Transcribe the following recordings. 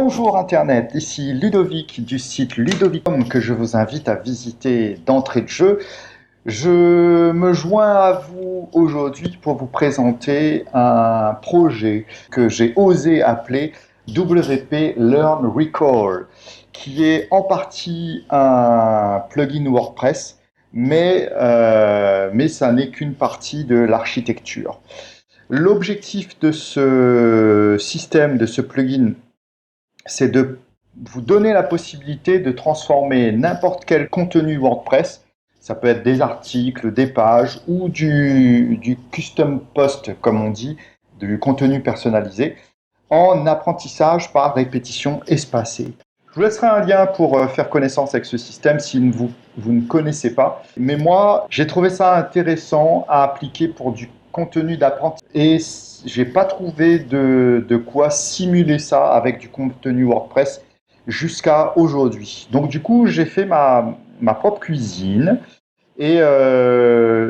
Bonjour Internet, ici Ludovic du site Ludovic.com que je vous invite à visiter d'entrée de jeu. Je me joins à vous aujourd'hui pour vous présenter un projet que j'ai osé appeler WP Learn Recall, qui est en partie un plugin WordPress, mais ça n'est qu'une partie de l'architecture. L'objectif de ce système, de ce plugin, c'est de vous donner la possibilité de transformer n'importe quel contenu WordPress, ça peut être des articles, des pages ou du custom post, comme on dit, du contenu personnalisé, en apprentissage par répétition espacée. Je vous laisserai un lien pour faire connaissance avec ce système si vous ne connaissez pas. Mais moi, j'ai trouvé ça intéressant à appliquer pour du contenu d'apprentissage et j'ai pas trouvé de quoi simuler ça avec du contenu WordPress jusqu'à aujourd'hui. Donc du coup, j'ai fait ma propre cuisine et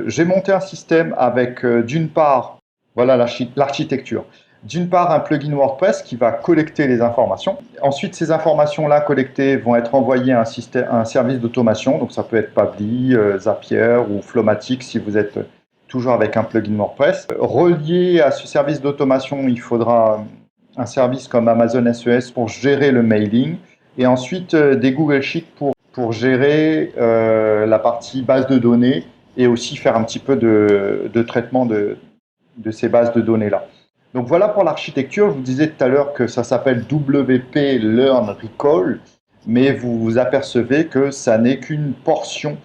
j'ai monté un système avec d'une part, voilà l'architecture. D'une part, un plugin WordPress qui va collecter les informations. Ensuite, ces informations-là collectées vont être envoyées à un service d'automation. Donc, ça peut être Pabbly, Zapier ou Flowmatic si vous êtes toujours avec un plugin WordPress. Relié à ce service d'automation, il faudra un service comme Amazon SES pour gérer le mailing. Et ensuite, des Google Sheets pour gérer la partie base de données et aussi faire un petit peu de traitement de ces bases de données-là. Donc voilà pour l'architecture. Je vous disais tout à l'heure que ça s'appelle WP Learn Recall, mais vous vous apercevez que ça n'est qu'une portion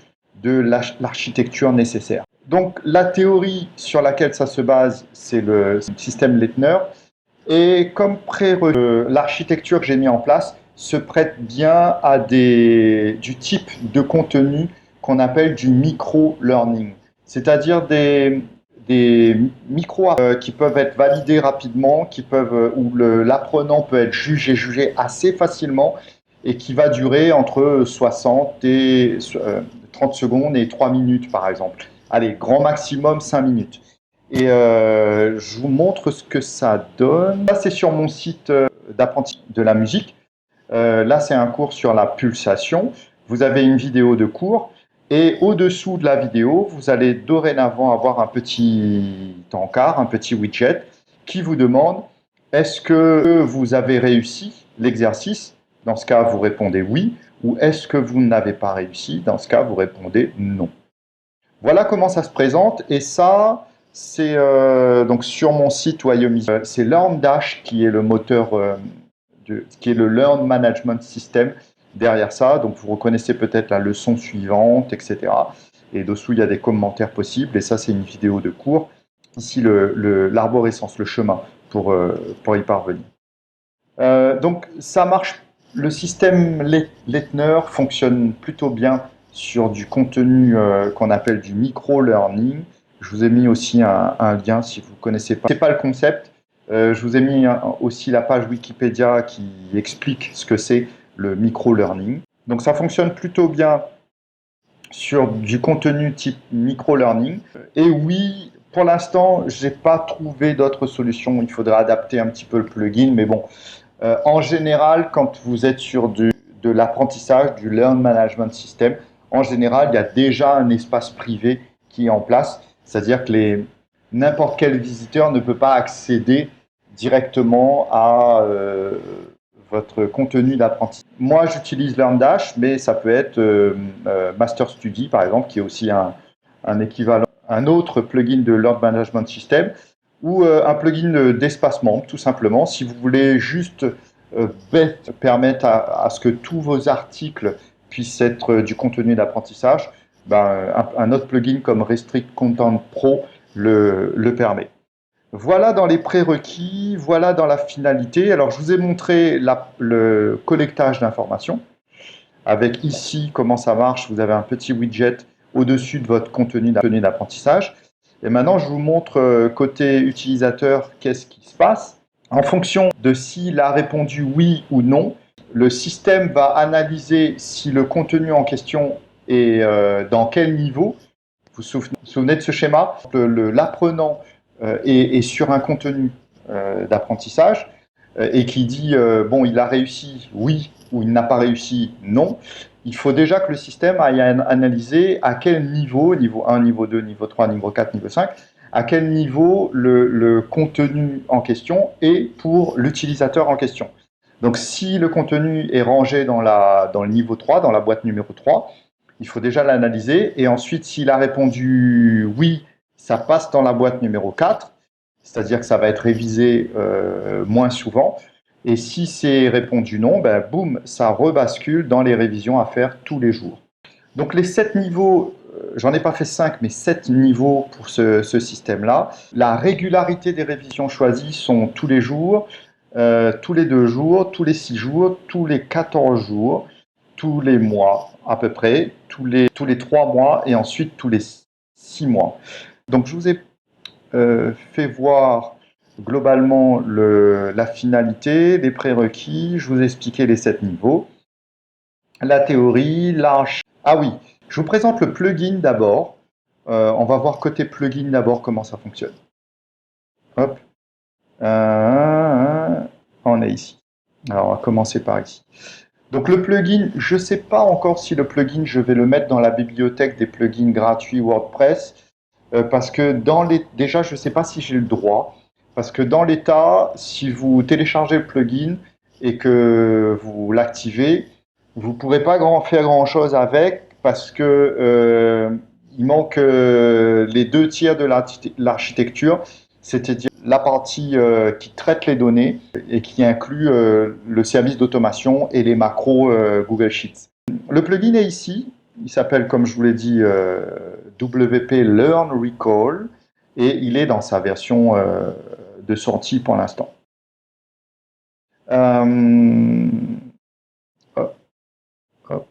de l'architecture nécessaire. Donc la théorie sur laquelle ça se base, c'est le système Leitner. Et comme l'architecture que j'ai mis en place se prête bien à du type de contenu qu'on appelle du micro-learning, c'est-à-dire des micros qui peuvent être validés rapidement, où l'apprenant peut être jugé assez facilement et qui va durer entre 60 et 30 secondes et 3 minutes par exemple. Allez, grand maximum 5 minutes. Et je vous montre ce que ça donne. Là, c'est sur mon site d'apprentissage de la musique. Là, c'est un cours sur la pulsation. Vous avez une vidéo de cours. Et au-dessous de la vidéo, vous allez dorénavant avoir un petit encart, un petit widget qui vous demande est-ce que vous avez réussi l'exercice? Dans ce cas, vous répondez oui. Ou est-ce que vous n'avez pas réussi? Dans ce cas, vous répondez non. Voilà comment ça se présente. Et ça, c'est donc sur mon site Wyoming. C'est LearnDash qui est le moteur, qui est le Learn Management System derrière ça. Donc vous reconnaissez peut-être la leçon suivante, etc. Et dessous, il y a des commentaires possibles. Et ça, c'est une vidéo de cours. Ici, l'arborescence, le chemin pour y parvenir. Donc ça marche. Le système Leitner fonctionne plutôt bien sur du contenu qu'on appelle du micro-learning. Je vous ai mis aussi un lien si vous ne connaissez pas. Ce n'est pas le concept. Je vous ai mis aussi la page Wikipédia qui explique ce que c'est le micro-learning. Donc ça fonctionne plutôt bien sur du contenu type micro-learning. Et oui, pour l'instant, je n'ai pas trouvé d'autres solutions. Il faudra adapter un petit peu le plugin. Mais bon, en général, quand vous êtes sur de l'apprentissage, du Learn Management System, en général, il y a déjà un espace privé qui est en place. C'est-à-dire que n'importe quel visiteur ne peut pas accéder directement à votre contenu d'apprentissage. Moi, j'utilise LearnDash, mais ça peut être MasterStudy, par exemple, qui est aussi un équivalent, un autre plugin de Learn Management System, ou un plugin d'espacement, tout simplement. Si vous voulez juste permettre à ce que tous vos articles puissent être du contenu d'apprentissage, un autre plugin comme Restrict Content Pro le permet. Voilà dans les prérequis, voilà dans la finalité. Alors, je vous ai montré le collectage d'informations. Avec ici, comment ça marche. Vous avez un petit widget au-dessus de votre contenu d'apprentissage. Et maintenant, je vous montre côté utilisateur, qu'est-ce qui se passe. En fonction de s'il a répondu oui ou non, le système va analyser si le contenu en question est dans quel niveau. Vous vous souvenez de ce schéma? L'apprenant est sur un contenu d'apprentissage. et qui dit bon, il a réussi, oui, ou il n'a pas réussi, non, il faut déjà que le système aille analyser à quel niveau, niveau 1, niveau 2, niveau 3, niveau 4, niveau 5, à quel niveau le contenu en question est pour l'utilisateur en question. Donc si le contenu est rangé dans le niveau 3, dans la boîte numéro 3, il faut déjà l'analyser. Et ensuite, s'il a répondu oui, ça passe dans la boîte numéro 4, c'est-à-dire que ça va être révisé moins souvent. Et si c'est répondu non, ben boum, ça rebascule dans les révisions à faire tous les jours. Donc les 7 niveaux, j'en ai pas fait 5, mais 7 niveaux pour ce système-là. La régularité des révisions choisies sont tous les jours, tous les 2 jours, tous les 6 jours, tous les 14 jours, tous les mois à peu près, tous les 3 mois et ensuite tous les 6 mois. Donc je vous ai fait voir globalement la finalité, les prérequis, je vous ai expliqué les 7 niveaux, la théorie, l'arche. Ah oui, je vous présente le plugin d'abord. On va voir côté plugin d'abord comment ça fonctionne. Hop. On est ici. Alors on va commencer par ici. Donc le plugin, je ne sais pas encore si le plugin, je vais le mettre dans la bibliothèque des plugins gratuits WordPress, parce que déjà, je ne sais pas si j'ai le droit, parce que dans l'état, si vous téléchargez le plugin et que vous l'activez, vous ne pourrez pas faire grand-chose avec, parce que il manque les 2 tiers de l'architecture, c'est-à-dire la partie qui traite les données et qui inclut le service d'automation et les macros Google Sheets. Le plugin est ici, il s'appelle, comme je vous l'ai dit, WP Learn Recall, et il est dans sa version de sortie pour l'instant. Hop, hop.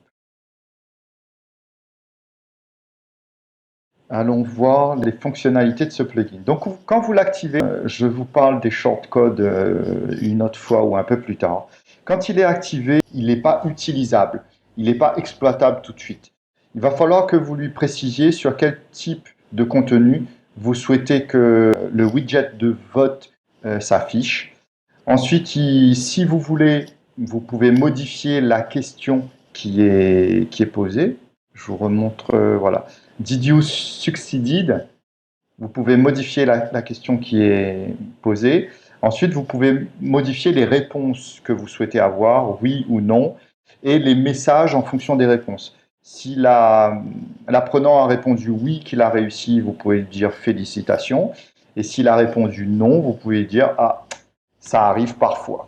Allons voir les fonctionnalités de ce plugin. Donc, quand vous l'activez, je vous parle des shortcodes une autre fois ou un peu plus tard. Quand il est activé, il n'est pas utilisable, il n'est pas exploitable tout de suite. Il va falloir que vous lui précisiez sur quel type de contenu vous souhaitez que le widget de vote s'affiche. Ensuite, si vous voulez, vous pouvez modifier la question qui est posée. Je vous remontre, voilà. Did you succeeded? Vous pouvez modifier la question qui est posée. Ensuite, vous pouvez modifier les réponses que vous souhaitez avoir, oui ou non, et les messages en fonction des réponses. Si l'apprenant a répondu oui, qu'il a réussi, vous pouvez dire félicitations. Et s'il a répondu non, vous pouvez dire ah, ça arrive parfois.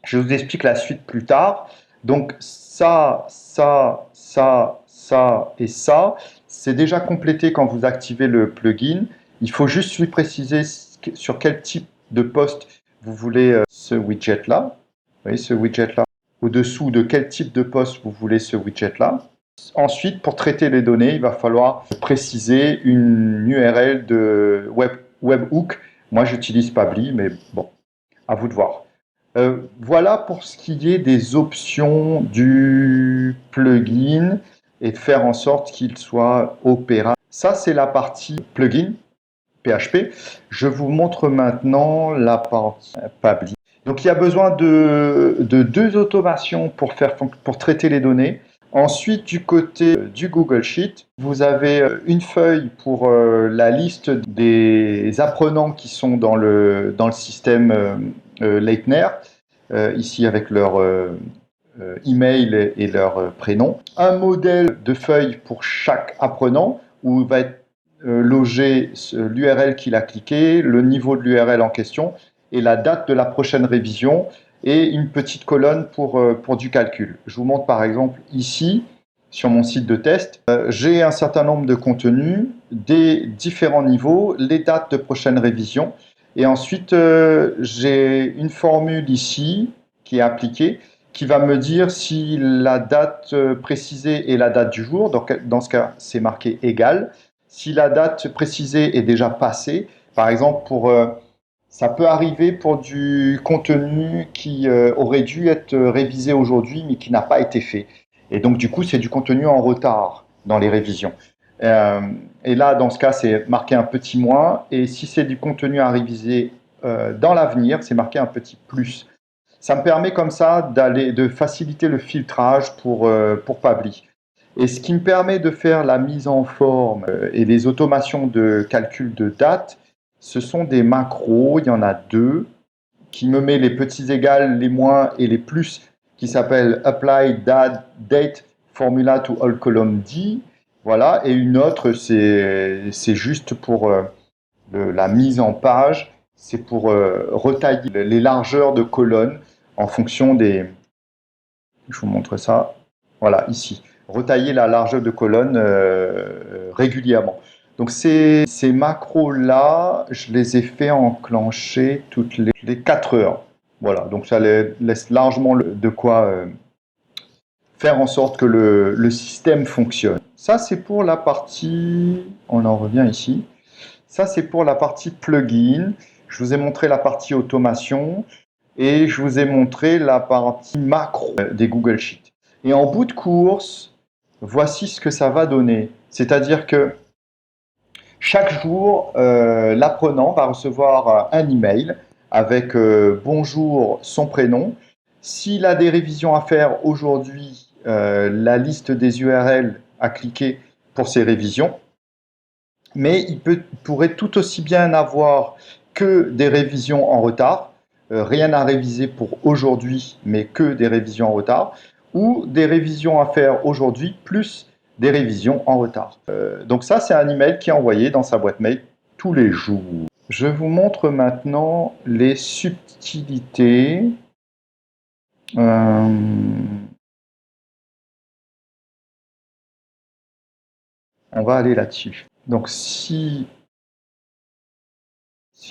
Je vous explique la suite plus tard. Donc ça et ça, c'est déjà complété quand vous activez le plugin. Il faut juste lui préciser sur quel type de poste vous voulez ce widget-là. Vous voyez ce widget-là. Au-dessous de quel type de poste vous voulez ce widget-là. Ensuite, pour traiter les données, il va falloir préciser une URL de webhook. Moi, j'utilise Pabbly, mais bon, à vous de voir. Voilà pour ce qui est des options du plugin et de faire en sorte qu'il soit opérable. Ça, c'est la partie plugin, PHP. Je vous montre maintenant la partie Pabbly. Donc, il y a besoin de 2 automations pour traiter les données. Ensuite, du côté du Google Sheet, vous avez une feuille pour la liste des apprenants qui sont dans le système Leitner, ici avec leur email et leur prénom. Un modèle de feuille pour chaque apprenant où va être logé l'URL qu'il a cliqué, le niveau de l'URL en question et la date de la prochaine révision et une petite colonne pour du calcul. Je vous montre par exemple ici, sur mon site de test, j'ai un certain nombre de contenus, des différents niveaux, les dates de prochaine révision. Et ensuite, j'ai une formule ici qui est appliquée qui va me dire si la date précisée est la date du jour. Donc, dans ce cas, c'est marqué égal. Si la date précisée est déjà passée, par exemple, ça peut arriver pour du contenu qui aurait dû être révisé aujourd'hui, mais qui n'a pas été fait. Et donc, du coup, c'est du contenu en retard dans les révisions. Et là, dans ce cas, c'est marqué un petit moins. Et si c'est du contenu à réviser dans l'avenir, c'est marqué un petit plus. Ça me permet comme ça de faciliter le filtrage pour Pabli. Et ce qui me permet de faire la mise en forme et les automations de calcul de date, ce sont des macros, il y en a deux, qui me met les petits égales, les moins et les plus, qui s'appelle Apply Date Formula to All Column D. Voilà, et une autre, c'est juste pour la mise en page, c'est pour retailler les largeurs de colonnes en fonction des... Je vous montre ça. Voilà, ici. Retailler la largeur de colonne régulièrement. Donc ces macros-là, je les ai fait enclencher toutes les 4 heures. Voilà, donc ça laisse largement de quoi faire en sorte que le système fonctionne. Ça, c'est pour la partie... On en revient ici. Ça, c'est pour la partie plugin. Je vous ai montré la partie automation et je vous ai montré la partie macro des Google Sheets. Et en bout de course, voici ce que ça va donner. C'est-à-dire que chaque jour, l'apprenant va recevoir un email avec bonjour, son prénom. S'il a des révisions à faire aujourd'hui, la liste des URL à cliquer pour ses révisions. Mais il pourrait tout aussi bien avoir que des révisions en retard, rien à réviser pour aujourd'hui, mais que des révisions en retard, ou des révisions à faire aujourd'hui, plus des révisions en retard. Donc ça, c'est un email qui est envoyé dans sa boîte mail tous les jours. Je vous montre maintenant les subtilités. On va aller là-dessus. Donc si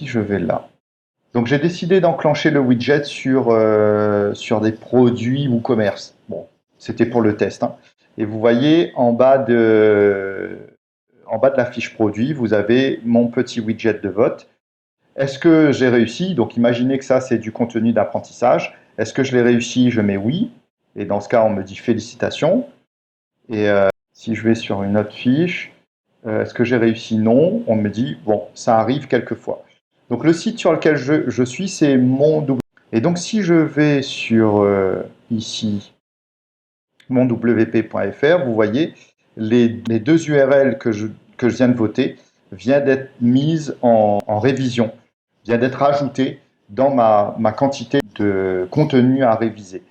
je vais là. Donc j'ai décidé d'enclencher le widget sur des produits ou commerces. Bon, c'était pour le test, hein. Et vous voyez en bas de la fiche produit, vous avez mon petit widget de vote. Est-ce que j'ai réussi? Donc imaginez que ça c'est du contenu d'apprentissage. Est-ce que je l'ai réussi? Je mets oui. Et dans ce cas, on me dit félicitations. Et si je vais sur une autre fiche, est-ce que j'ai réussi? Non. On me dit bon, ça arrive quelquefois. Donc le site sur lequel je suis, c'est monwp. Et donc si je vais sur ici, monwp.fr, vous voyez, les deux URL que je viens de voter viennent d'être mises en révision, viennent d'être ajoutées dans ma quantité de contenu à réviser.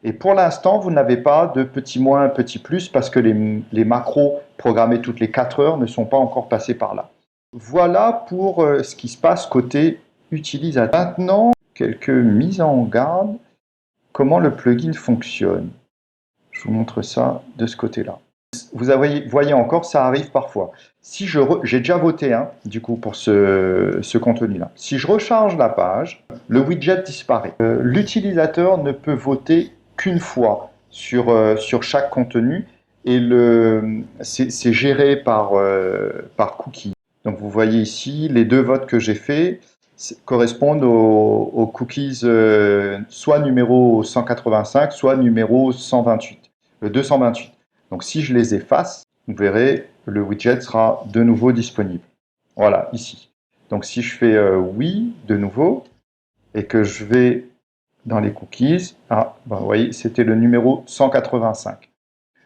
Et pour l'instant, vous n'avez pas de petit moins, petit plus, parce que les macros programmés toutes les 4 heures ne sont pas encore passés par là. Voilà pour ce qui se passe côté utilisateur. Maintenant, quelques mises en garde. Comment le plugin fonctionne. Je vous montre ça de ce côté-là. Vous voyez encore, ça arrive parfois. Si j'ai déjà voté du coup pour ce contenu-là. Si je recharge la page, le widget disparaît. L'utilisateur ne peut voter qu'une fois sur chaque contenu et c'est géré par cookie. Donc vous voyez ici, les 2 votes que j'ai faits correspondent aux cookies soit numéro 185, soit numéro 228. Donc si je les efface, vous verrez, le widget sera de nouveau disponible. Voilà, ici. Donc si je fais oui de nouveau, et que je vais dans les cookies, vous voyez, c'était le numéro 185.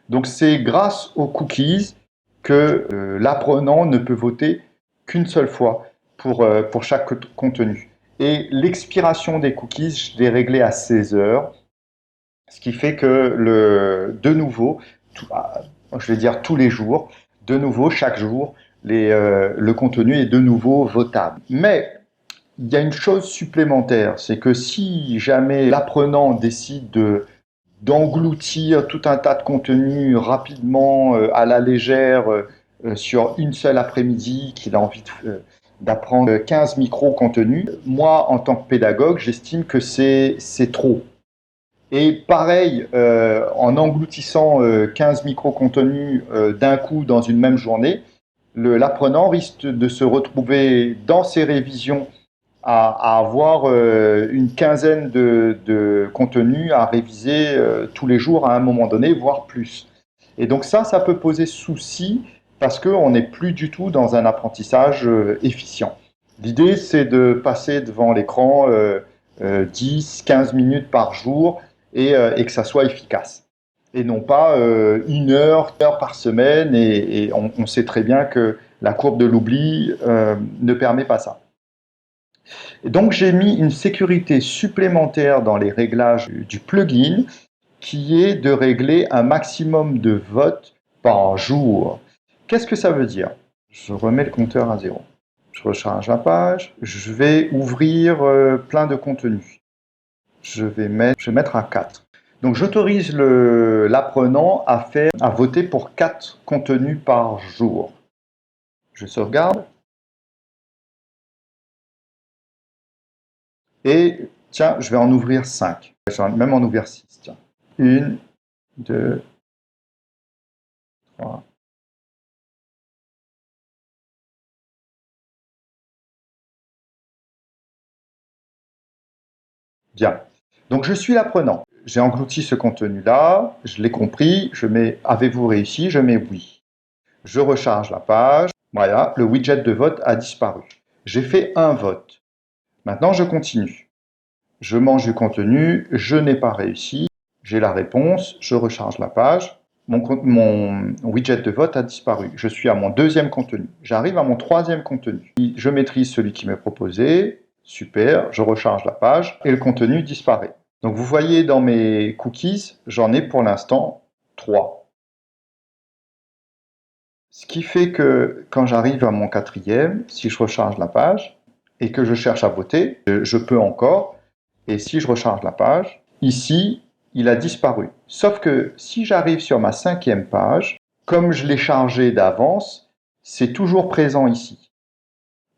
Donc c'est grâce aux cookies que l'apprenant ne peut voter qu'une seule fois pour chaque contenu. Et l'expiration des cookies, je l'ai réglé à 16 heures, ce qui fait que de nouveau, je vais dire tous les jours, de nouveau, chaque jour, le contenu est de nouveau votable. Mais il y a une chose supplémentaire, c'est que si jamais l'apprenant décide d'engloutir tout un tas de contenus rapidement, à la légère, sur une seule après-midi, qu'il a envie d'apprendre 15 micro-contenus, moi, en tant que pédagogue, j'estime que c'est trop. Et pareil, en engloutissant 15 micro-contenus d'un coup dans une même journée, l'apprenant risque de se retrouver dans ses révisions à avoir une quinzaine de contenus à réviser tous les jours à un moment donné, voire plus. Et donc ça peut poser souci parce qu'on n'est plus du tout dans un apprentissage efficient. L'idée, c'est de passer devant l'écran 10-15 minutes par jour et que ça soit efficace. Et non pas une heure par semaine, et on sait très bien que la courbe de l'oubli ne permet pas ça. Et donc j'ai mis une sécurité supplémentaire dans les réglages du plugin qui est de régler un maximum de votes par jour. Qu'est-ce que ça veut dire? Je remets le compteur à 0. Je recharge la page. Je vais ouvrir plein de contenus. Je vais mettre à 4. Donc j'autorise l'apprenant à voter pour 4 contenus par jour. Je sauvegarde. Et tiens, je vais en ouvrir 5. Je vais même en ouvrir 6. Tiens. 1, 2, 3. Bien. Donc je suis l'apprenant. J'ai englouti ce contenu-là, je l'ai compris, je mets avez-vous réussi, je mets oui. Je recharge la page. Voilà, le widget de vote a disparu. J'ai fait un vote. Maintenant, je continue. Je mange du contenu, je n'ai pas réussi. J'ai la réponse, je recharge la page. Mon widget de vote a disparu. Je suis à mon deuxième contenu. J'arrive à mon troisième contenu. Je maîtrise celui qui m'est proposé. Super, je recharge la page et le contenu disparaît. Donc vous voyez dans mes cookies, j'en ai pour l'instant 3. Ce qui fait que quand j'arrive à mon quatrième, si je recharge la page et que je cherche à voter, je peux encore. Et si je recharge la page, ici, il a disparu. Sauf que si j'arrive sur ma cinquième page, comme je l'ai chargé d'avance, c'est toujours présent ici.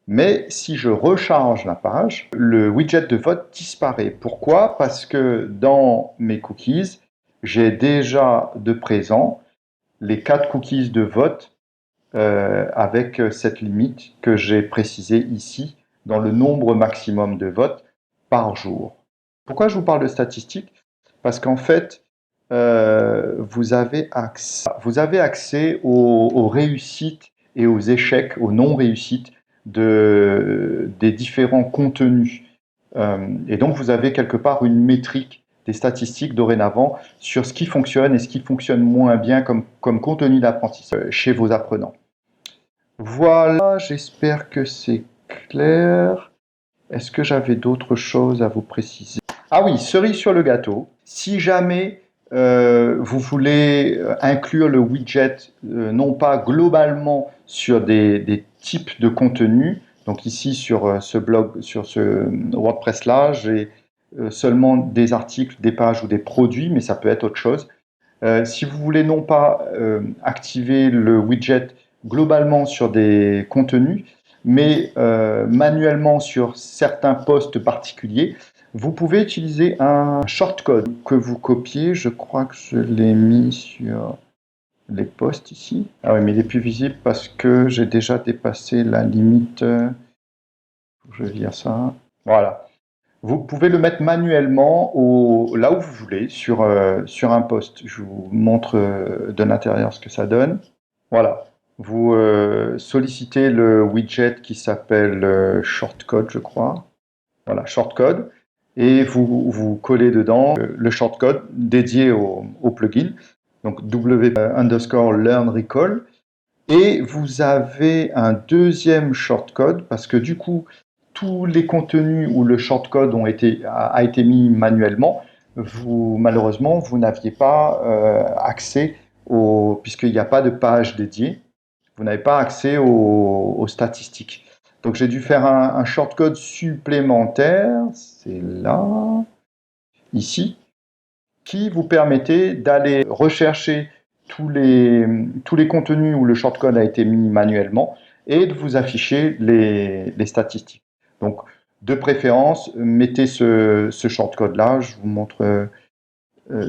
Mais si je recharge la page, le widget de vote disparaît. Pourquoi? Parce que dans mes cookies, j'ai déjà de présent les 4 cookies de vote avec cette limite que j'ai précisée ici dans le nombre maximum de votes par jour. Pourquoi je vous parle de statistiques? Parce qu'en fait, vous avez accès aux réussites et aux échecs, aux non-réussites des différents contenus. Et donc, vous avez quelque part une métrique des statistiques dorénavant sur ce qui fonctionne et ce qui fonctionne moins bien comme contenu d'apprentissage chez vos apprenants. Voilà, j'espère que c'est clair. Est-ce que j'avais d'autres choses à vous préciser? Ah oui, cerise sur le gâteau. Si jamais vous voulez inclure le widget, non pas globalement sur des types de contenus, donc ici sur ce blog, sur ce WordPress-là, j'ai seulement des articles, des pages ou des produits, mais ça peut être autre chose. Si vous voulez non pas activer le widget globalement sur des contenus, mais manuellement sur certains posts particuliers, vous pouvez utiliser un shortcode que vous copiez. Je crois que je l'ai mis sur les posts ici. Ah oui, mais il est plus visible parce que j'ai déjà dépassé la limite. Je vais lire ça. Voilà. Vous pouvez le mettre manuellement là où vous voulez, sur un post. Je vous montre de l'intérieur ce que ça donne. Voilà. Vous sollicitez le widget qui s'appelle shortcode, je crois. Voilà, shortcode. Et vous collez dedans le shortcode dédié au plugin. Donc W_learn recall. Et vous avez un deuxième shortcode parce que du coup, tous les contenus où le shortcode a été mis manuellement, malheureusement, vous n'aviez pas accès puisqu'il n'y a pas de page dédiée, vous n'avez pas accès aux statistiques. Donc j'ai dû faire un shortcode supplémentaire, c'est là, ici, qui vous permettait d'aller rechercher tous les contenus où le shortcode a été mis manuellement et de vous afficher les statistiques. Donc, de préférence, mettez ce shortcode-là. Je vous montre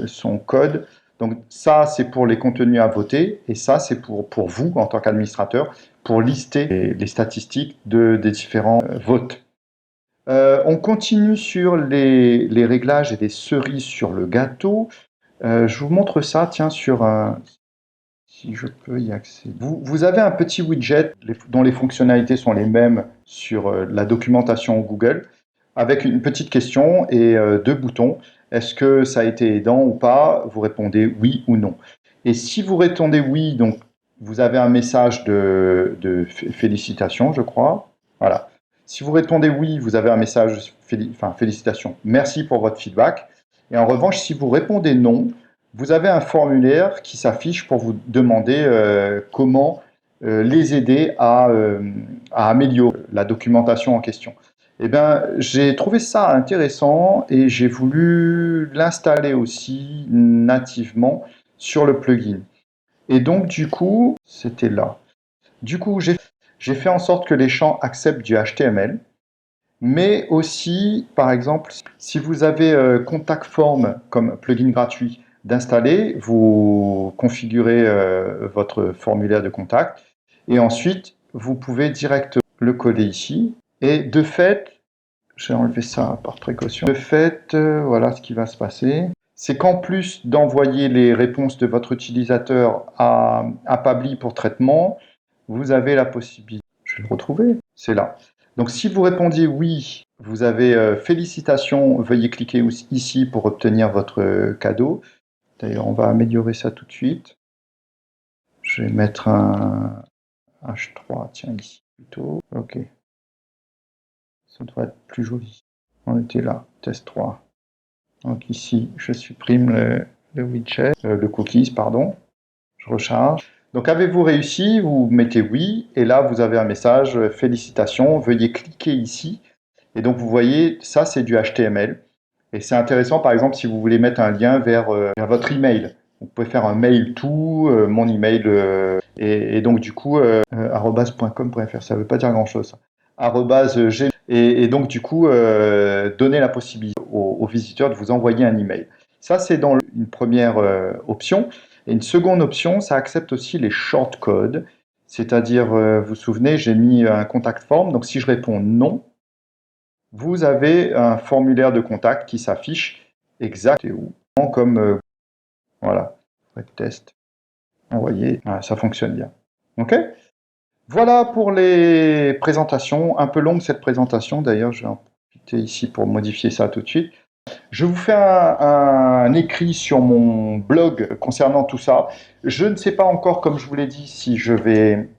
son code. Donc, ça, c'est pour les contenus à voter et ça, c'est pour vous, en tant qu'administrateur, pour lister les statistiques des différents votes. On continue sur les réglages et les cerises sur le gâteau. Je vous montre ça, tiens, sur si je peux y accéder. Vous avez un petit widget dont les fonctionnalités sont les mêmes sur la documentation Google, avec une petite question et deux boutons. Est-ce que ça a été aidant ou pas? Vous répondez oui ou non. Et si vous répondez oui, donc vous avez un message de félicitations, je crois. Voilà. Si vous répondez oui, vous avez un message, félicitations, merci pour votre feedback. Et en revanche, si vous répondez non, vous avez un formulaire qui s'affiche pour vous demander comment les aider à améliorer la documentation en question. Eh bien, j'ai trouvé ça intéressant et j'ai voulu l'installer aussi nativement sur le plugin. Et donc, du coup, c'était là. Du coup, j'ai fait en sorte que les champs acceptent du HTML, mais aussi, par exemple, si vous avez Contact Form comme plugin gratuit d'installer, vous configurez votre formulaire de contact et ensuite, vous pouvez directement le coller ici. Et de fait, j'ai enlevé ça par précaution. De fait, voilà ce qui va se passer. C'est qu'en plus d'envoyer les réponses de votre utilisateur à Pabbly pour traitement, vous avez la possibilité. Je vais le retrouver, c'est là. Donc si vous répondiez oui, vous avez félicitations, veuillez cliquer ici pour obtenir votre cadeau. D'ailleurs, on va améliorer ça tout de suite. Je vais mettre un H3, tiens, ici plutôt. Ok. Ça devrait être plus joli. On était là, test 3. Donc ici, je supprime le widget, le cookies, pardon. Je recharge. Donc avez-vous réussi? Vous mettez oui, et là vous avez un message, félicitations, veuillez cliquer ici. Et donc vous voyez, ça c'est du HTML. Et c'est intéressant par exemple si vous voulez mettre un lien vers votre email. Vous pouvez faire un mail tout, mon email, et donc du coup, arobase.com.fr, ça ne veut pas dire grand-chose. Arobase, et donc du coup, donner la possibilité aux visiteurs de vous envoyer un email. Ça c'est dans une première option. Et une seconde option, ça accepte aussi les shortcodes, c'est-à-dire, vous vous souvenez, j'ai mis un contact form, donc si je réponds non, vous avez un formulaire de contact qui s'affiche exactement comme, voilà, test, envoyer, voilà, ça fonctionne bien. Ok? Voilà pour les présentations, un peu longue cette présentation, d'ailleurs je vais en profiter ici pour modifier ça tout de suite. Je vous fais un écrit sur mon blog concernant tout ça. Je ne sais pas encore, comme je vous l'ai dit, si je vais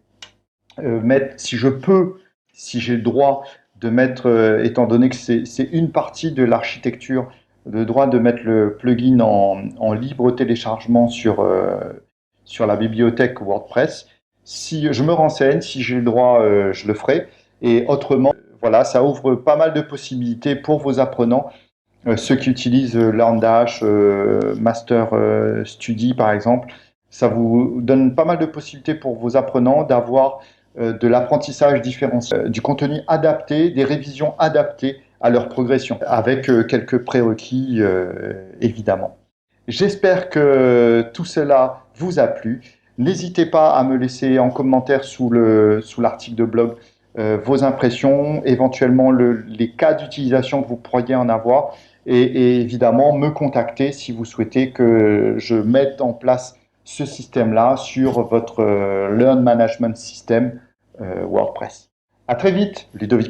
mettre, si je peux, si j'ai le droit de mettre, étant donné que c'est une partie de l'architecture, le droit de mettre le plugin en libre téléchargement sur la bibliothèque WordPress. Si je me renseigne, si j'ai le droit, je le ferai. Et autrement, voilà, ça ouvre pas mal de possibilités pour vos apprenants. Ceux qui utilisent LearnDash, Master Study par exemple, ça vous donne pas mal de possibilités pour vos apprenants d'avoir de l'apprentissage différencié, du contenu adapté, des révisions adaptées à leur progression, avec quelques prérequis évidemment. J'espère que tout cela vous a plu. N'hésitez pas à me laisser en commentaire sous l'article de blog vos impressions, éventuellement les cas d'utilisation que vous pourriez en avoir, et évidemment me contacter si vous souhaitez que je mette en place ce système-là sur votre Learn Management System WordPress. À très vite, Ludovic.